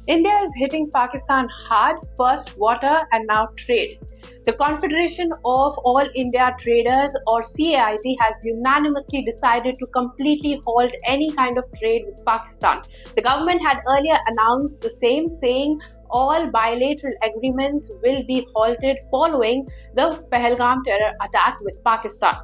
India is hitting Pakistan hard, first water and now trade. The Confederation of All India Traders or CAIT has unanimously decided to completely halt any kind of trade with Pakistan. The government had earlier announced the same, saying all bilateral agreements will be halted following the Pahalgam terror attack with Pakistan.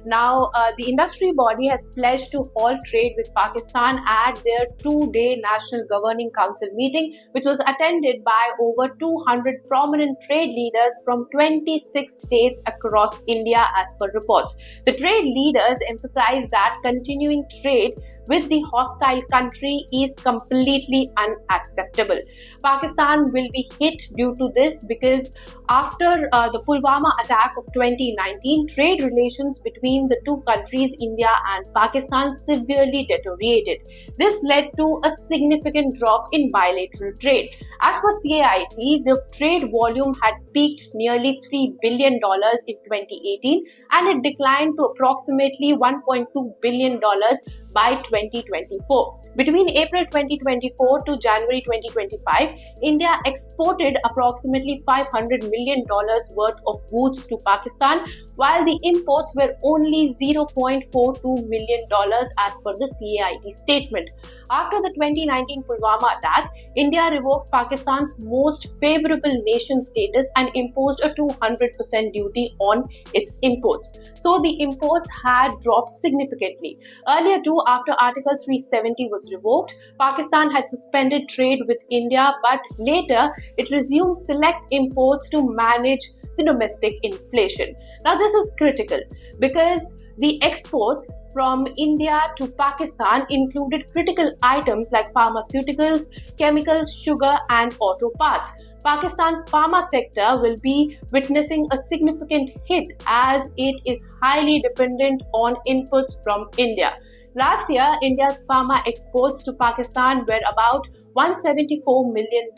Now, the industry body has pledged to halt trade with Pakistan at their two-day National Governing Council meeting, which was attended by over 200 prominent trade leaders from 26 states across India as per reports. The trade leaders emphasized that continuing trade with the hostile country is completely unacceptable. Pakistan will be hit due to this because after the Pulwama attack of 2019, trade relations between the two countries, India and Pakistan, severely deteriorated. This led to a significant drop in bilateral trade. As per CAIT, the trade volume had peaked nearly $3 billion in 2018 and it declined to approximately $1.2 billion by 2024. Between April 2024 to January 2025, India exported approximately $500 million worth of goods to Pakistan, while the imports were only $0.42 million as per the CAIT statement. After the 2019 Pulwama attack, India revoked Pakistan's most favorable nation status and imposed a 200% duty on its imports. So the imports had dropped significantly. Earlier too, after Article 370 was revoked, Pakistan had suspended trade with India, but later it resumed select imports to manage the domestic inflation. Now this is critical because the exports from India to Pakistan included critical items like pharmaceuticals, chemicals, sugar and auto parts. Pakistan's pharma sector will be witnessing a significant hit as it is highly dependent on inputs from India. Last year, India's pharma exports to Pakistan were about $174 million.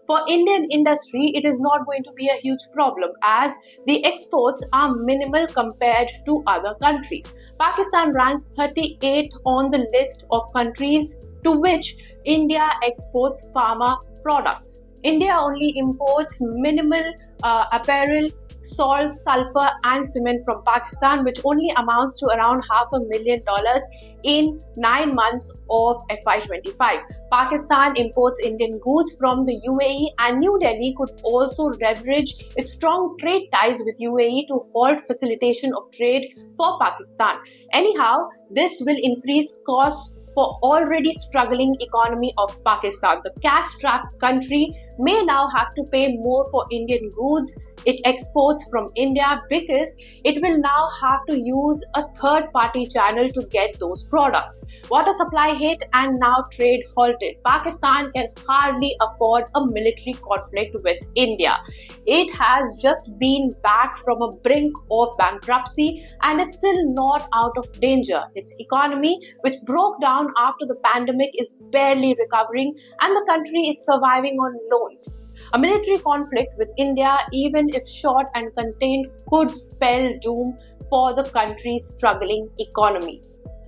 For Indian industry, it is not going to be a huge problem as the exports are minimal compared to other countries. Pakistan ranks 38th on the list of countries to which India exports pharma products. India only imports minimal apparel, salt, sulfur and cement from Pakistan, which only amounts to around $500,000 in 9 months of FY25. Pakistan imports Indian goods from the UAE and New Delhi could also leverage its strong trade ties with UAE to halt facilitation of trade for Pakistan. Anyhow, this will increase costs for already struggling economy of Pakistan. The cash-strapped country may now have to pay more for Indian goods it exports from India because it will now have to use a third-party channel to get those products. Water supply hit and now trade halted. Pakistan can hardly afford a military conflict with India. It has just been back from a brink of bankruptcy and is still not out of danger. Its economy, which broke down after the pandemic, is barely recovering and the country is surviving on loans. A military conflict with India, even if short and contained, could spell doom for the country's struggling economy.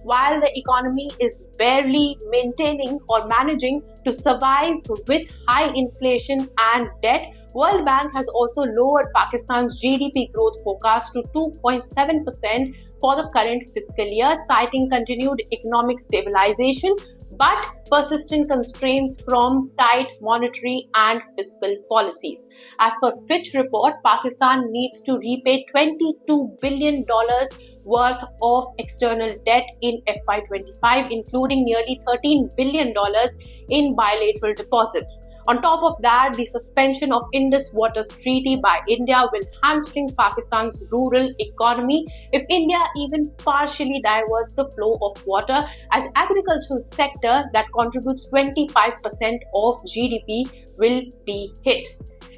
While the economy is barely maintaining or managing to survive with high inflation and debt, World Bank has also lowered Pakistan's GDP growth forecast to 2.7% for the current fiscal year, citing continued economic stabilization but persistent constraints from tight monetary and fiscal policies. As per Fitch report, Pakistan needs to repay $22 billion worth of external debt in FY25, including nearly $13 billion in bilateral deposits. On top of that, the suspension of Indus Waters Treaty by India will hamstring Pakistan's rural economy if India even partially diverts the flow of water, as agricultural sector that contributes 25% of GDP will be hit.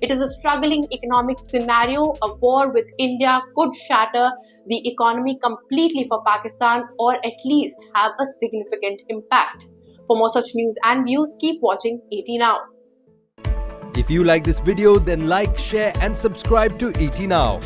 It is a struggling economic scenario. A war with India could shatter the economy completely for Pakistan or at least have a significant impact. For more such news and views, keep watching ET Now. If you like this video, then like, share and subscribe to ET Now.